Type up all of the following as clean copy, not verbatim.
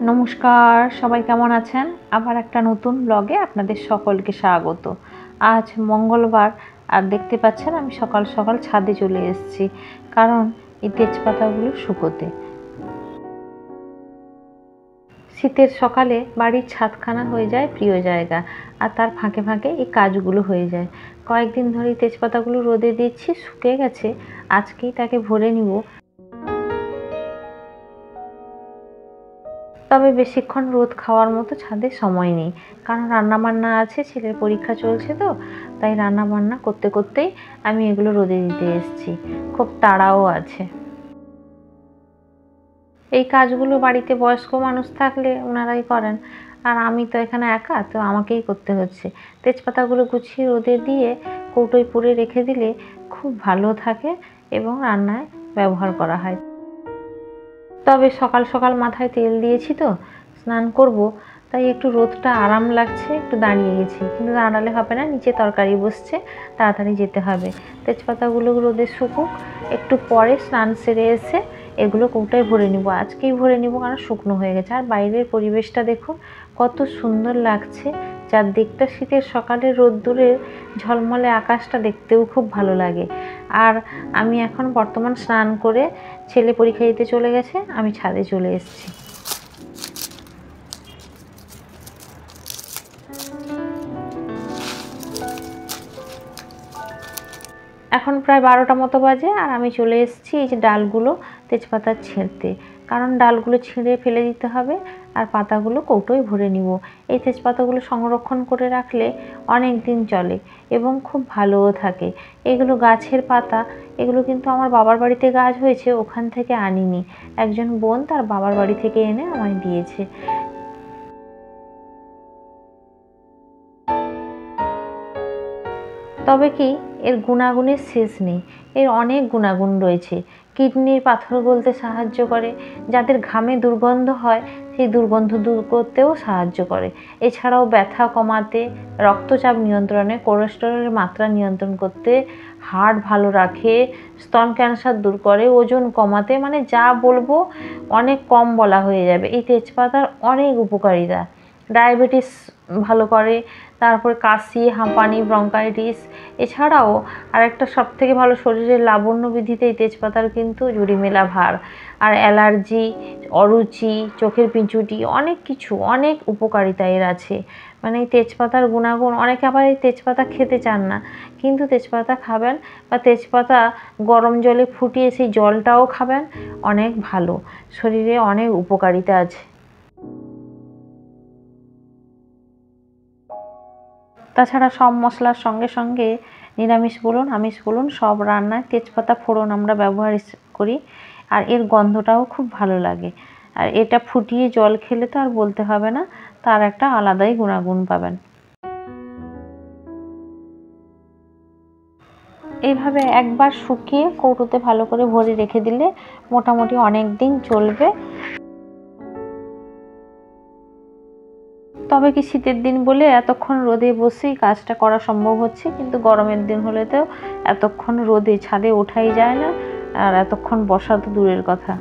নমস্কার, সবাই কেমন আছেন? আবার একটা নতুন ব্লগে আপনাদের সকলকে স্বাগত। আজ মঙ্গলবার, আর দেখতে পাচ্ছেন আমি সকাল সকাল ছাদে চলে এসেছি, কারণ এই তেজপাতাগুলো শুকোতে। শীতের সকালে বাড়ির ছাদখানা হয়ে যায় প্রিয় জায়গা, আর তার ফাঁকে ফাঁকে এই কাজগুলো হয়ে যায়। কয়েকদিন ধরেই তেজপাতাগুলো রোদে দিচ্ছি, শুকিয়ে গেছে। আজকেই তাকে ভরে নিব। তবে বেশিক্ষণ রোদ খাওয়ার মতো ছাদে সময় নেই, কারণ রান্নাবান্না আছে, ছেলের পরীক্ষা চলছে তো, তাই রান্নাবান্না করতে করতেই আমি এগুলো রোদে দিতে এসেছি। খুব তাড়াও আছে। এই কাজগুলো বাড়িতে বয়স্ক মানুষ থাকলে ওনারাই করেন, আর আমি তো এখানে একা, তো আমাকেই করতে হচ্ছে। তেজপাতাগুলো গুছিয়ে রোদে দিয়ে কৌটোয় পুরে রেখে দিলে খুব ভালো থাকে এবং রান্নায় ব্যবহার করা হয়। তবে সকাল সকাল মাথায় তেল দিয়েছি তো, স্নান করব, তাই একটু রোদটা আরাম লাগছে, একটু দাঁড়িয়ে গেছি। কিন্তু দাঁড়ালে হবে না, নিচে তরকারি বসছে, তাড়াতাড়ি যেতে হবে। তেজপাতাগুলো রোদে শুকুক, একটু পরে স্নান সেরে এসে এগুলো কৌটায় ভরে নিব। আজকেই ভরে নিব, কারণ শুকনো হয়ে গেছে। আর বাইরের পরিবেশটা দেখুন কত সুন্দর লাগছে। চারদিকটা শীতের সকালে রোদ্দুরের ঝলমলে আকাশটা দেখতেও খুব ভালো লাগে। আর আমি এখন বর্তমান স্নান করে ছেলে পরীক্ষা দিতে চলে গেছে, আমি ছাদে চলে এসেছি। এখন প্রায় 12টা মতো বাজে, আর আমি চলে এসেছি এই যে ডালগুলো তেজপাতা ছিঁড়তে, কারণ ডালগুলো ছিঁড়ে ফেলে দিতে হবে আর পাতাগুলো কৌটোয় ভরে নিব। এই তেজপাতাগুলো সংরক্ষণ করে রাখলে অনেক দিন চলে এবং খুব ভালোও থাকে। এগুলো গাছের পাতা, এগুলো কিন্তু আমার বাবার বাড়িতে গাছ হয়েছে, ওখান থেকে আনিনি, একজন বোন তার বাবার বাড়ি থেকে এনে আমায় দিয়েছে। তবে কি, এর গুণাগুণের শেষ নেই। এর অনেক গুণাগুণ রয়েছে। কিডনির পাথর গলতে সাহায্য করে, যাদের ঘামে দুর্গন্ধ হয় সেই দুর্গন্ধ দূর করতেও সাহায্য করে। এছাড়াও ব্যথা কমাতে, রক্তচাপ নিয়ন্ত্রণে, কোলেস্টেরলের মাত্রা নিয়ন্ত্রণ করতে, হার্ট ভালো রাখে, স্তন ক্যান্সার দূর করে, ওজন কমাতে, মানে যা বলবো অনেক কম বলা হয়ে যাবে। এই তেজপাতার অনেক উপকারিতা। ডায়াবেটিস ভালো করে, তারপরে কাশি, হাঁপানি, ব্রঙ্কাইটিস। এছাড়াও আরেকটা সবথেকে ভালো, শরীরের লাবণ্য বৃদ্ধিতে এই তেজপাতার কিন্তু জুড়িমেলা ভার। আর অ্যালার্জি, অরুচি, চোখের পিঁচুটি, অনেক কিছু, অনেক উপকারিতা এর আছে। মানে এই তেজপাতার গুণাগুণ, অনেকে আবার এই তেজপাতা খেতে চান না, কিন্তু তেজপাতা খাবেন, বা তেজপাতা গরম জলে ফুটিয়ে সেই জলটাও খাবেন, অনেক ভালো, শরীরে অনেক উপকারিতা আছে। তাছাড়া সব মশলার সঙ্গে সঙ্গে নিরামিষ বলুন আমিষ বলুন সব রান্নায় তেজপাতা ফোড়ন আমরা ব্যবহার করি, আর এর গন্ধটাও খুব ভালো লাগে। আর এটা ফুটিয়ে জল খেলে তো আর বলতে হবে না, তার একটা আলাদাই গুণাগুণ পাবেন। এইভাবে একবার শুকিয়ে কৌটোতে ভালো করে ভরে রেখে দিলে মোটামুটি অনেক দিন চলবে। তবে কি, শীতের দিন বলে এতক্ষণ রোদে বসেই কাজটা করা সম্ভব হচ্ছে, কিন্তু গরমের দিন হলে তো এতক্ষণ রোদে ছাদে ওঠাই যায় না, আর এতক্ষণ বসা তো দূরের কথা।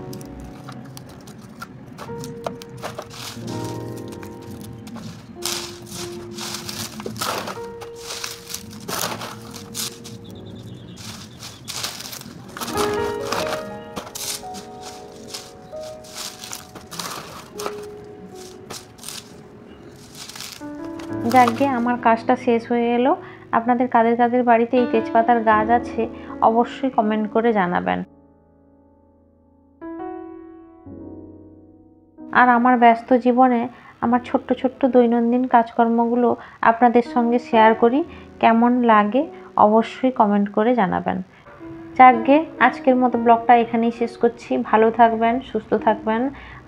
যাকগে, আমার কাজটা শেষ হয়ে এলো। আপনাদের কাদের কাদের বাড়িতে এই তেজপাতার গাছ আছে অবশ্যই কমেন্ট করে জানাবেন। আর আমার ব্যস্ত জীবনে আমার ছোট্ট ছোট্ট দৈনন্দিন কাজকর্মগুলো আপনাদের সঙ্গে শেয়ার করি, কেমন লাগে অবশ্যই কমেন্ট করে জানাবেন। যাকগে, আজকের মতো ব্লগটা এখানেই শেষ করছি। ভালো থাকবেন, সুস্থ থাকবেন,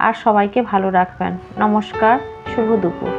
আর সবাইকে ভালো রাখবেন। নমস্কার, শুভ দুপুর।